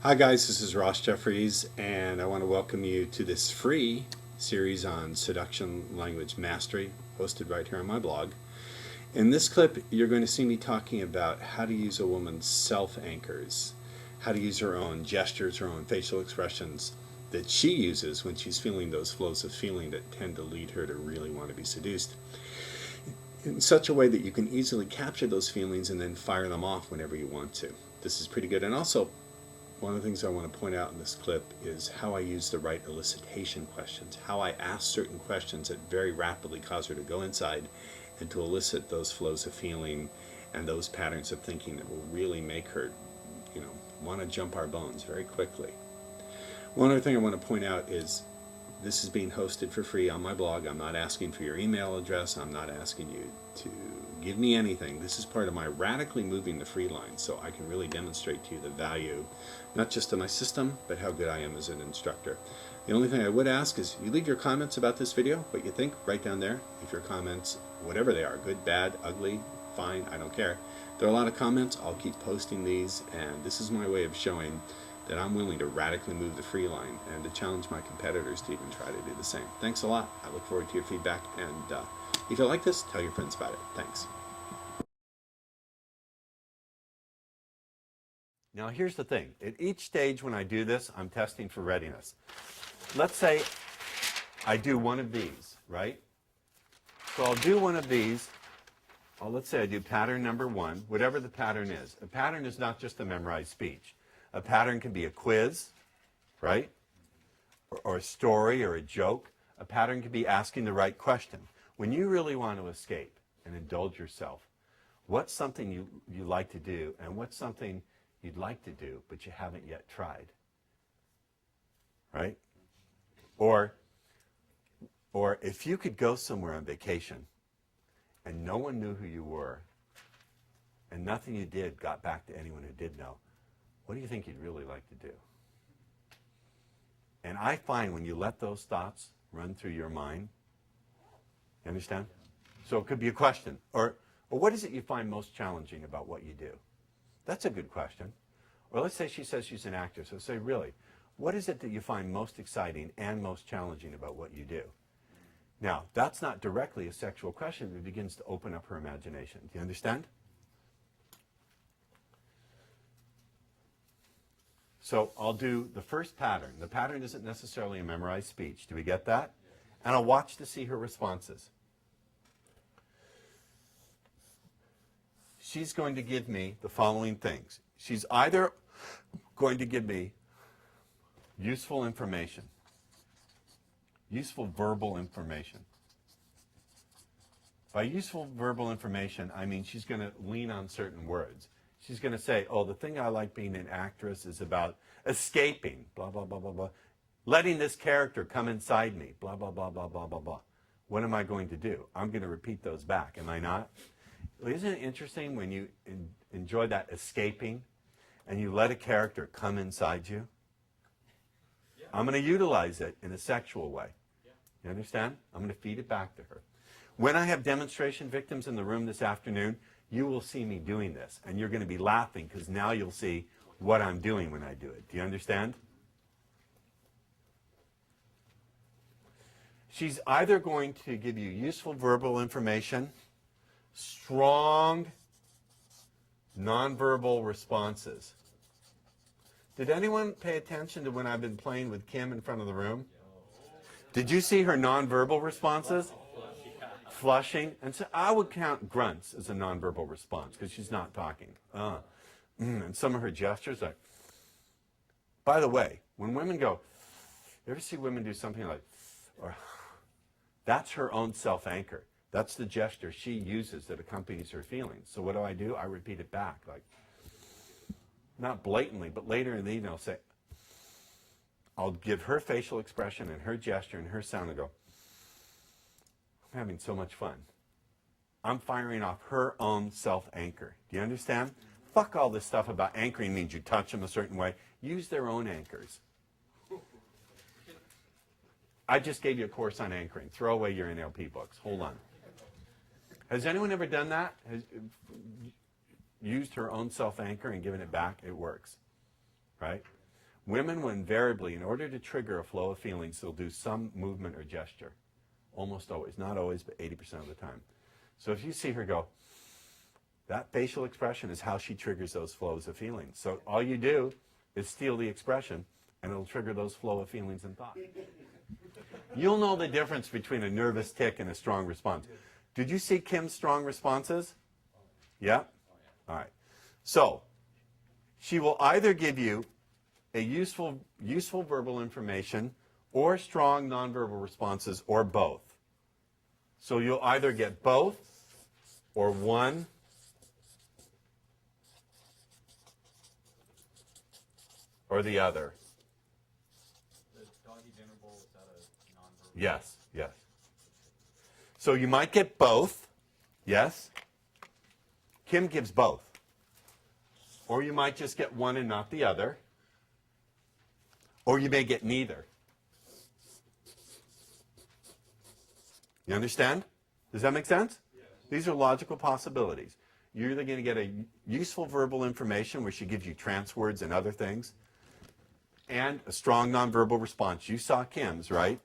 Hi guys, this is Ross Jeffries, and I want to welcome you to this free series on seduction language mastery, hosted right here on my blog. In this clip, you're going to see me talking about how to use a woman's self-anchors, how to use her own gestures, her own facial expressions that she uses when she's feeling those flows of feeling that tend to lead her to really want to be seduced, in such a way that you can easily capture those feelings and then fire them off whenever you want to. This is pretty good. And also, one of the things I want to point out in this clip is how I use the right elicitation questions, how I ask certain questions that very rapidly cause her to go inside and to elicit those flows of feeling and those patterns of thinking that will really make her, want to jump our bones very quickly. One other thing I want to point out is this is being hosted for free on my blog. I'm not asking for your email address. I'm not asking you to give me anything. This is part of my radically moving the free line so I can really demonstrate to you the value, not just of my system, but how good I am as an instructor. The only thing I would ask is you leave your comments about this video, what you think, right down there. If your comments, whatever they are, good, bad, ugly, fine, I don't care. There are a lot of comments. I'll keep posting these, and this is my way of showing that I'm willing to radically move the free line and to challenge my competitors to even try to do the same. Thanks a lot. I look forward to your feedback, and if you like this, tell your friends about it. Thanks. Now here's the thing. At each stage when I do this, I'm testing for readiness. Let's say I do one of these, right? So I'll do one of these. Let's say I do pattern number 1, whatever the pattern is. A pattern is not just a memorized speech. A pattern can be a quiz, right? Or a story or a joke. A pattern can be asking the right question. When you really want to escape and indulge yourself, what's something you like to do, and what's something you'd like to do but you haven't yet tried, right? Or if you could go somewhere on vacation and no one knew who you were and nothing you did got back to anyone who did know, what do you think you'd really like to do? And I find when you let those thoughts run through your mind, you understand? So it could be a question. Or what is it you find most challenging about what you do? That's a good question. Or let's say she says she's an actor. So say, really, what is it that you find most exciting and most challenging about what you do? Now, that's not directly a sexual question. It begins to open up her imagination. Do you understand? So I'll do the first pattern. The pattern isn't necessarily a memorized speech. Do we get that? And I'll watch to see her responses. She's going to give me the following things. She's either going to give me useful information, useful verbal information. By useful verbal information, I mean she's going to lean on certain words. She's going to say, oh, the thing I like being an actress is about escaping, blah, blah, blah, blah, blah. Letting this character come inside me, blah, blah, blah, blah, blah, blah, blah. What am I going to do? I'm going to repeat those back, am I not? Well, isn't it interesting when you enjoy that escaping and you let a character come inside you? Yeah. I'm going to utilize it in a sexual way. Yeah. You understand? I'm going to feed it back to her. When I have demonstration victims in the room this afternoon, you will see me doing this, and you're going to be laughing because now you'll see what I'm doing when I do it. Do you understand? She's either going to give you useful verbal information, strong nonverbal responses. Did anyone pay attention to when I've been playing with Kim in front of the room? Did you see her nonverbal responses? Flushing. And so I would count grunts as a nonverbal response because she's not talking. And some of her gestures are. By the way, when women go, you ever see women do something like, or that's her own self-anchor. That's the gesture she uses that accompanies her feelings. So what do? I repeat it back, like, not blatantly, but later in the evening I'll give her facial expression and her gesture and her sound and go, I'm having so much fun. I'm firing off her own self-anchor. Do you understand? Fuck all this stuff about anchoring means you touch them a certain way. Use their own anchors. I just gave you a course on anchoring. Throw away your NLP books. Hold on. Has anyone ever done that? Has used her own self-anchor and given it back? It works, right? Women will invariably, in order to trigger a flow of feelings, they'll do some movement or gesture. Almost always. Not always, but 80% of the time. So if you see her go, that facial expression is how she triggers those flows of feelings. So all you do is steal the expression, and it'll trigger those flow of feelings and thought. You'll know the difference between a nervous tick and a strong response. Did you see Kim's strong responses? Yeah? All right. So she will either give you a useful verbal information or strong nonverbal responses or both. So you'll either get both or one or the other. The doggy dinner bowl, is that a nonverbal? Yes, yes. So you might get both, yes. Kim gives both. Or you might just get one and not the other. Or you may get neither. You understand? Does that make sense? Yes. These are logical possibilities. You're either going to get a useful verbal information where she gives you trance words and other things, and a strong nonverbal response. You saw Kim's, right?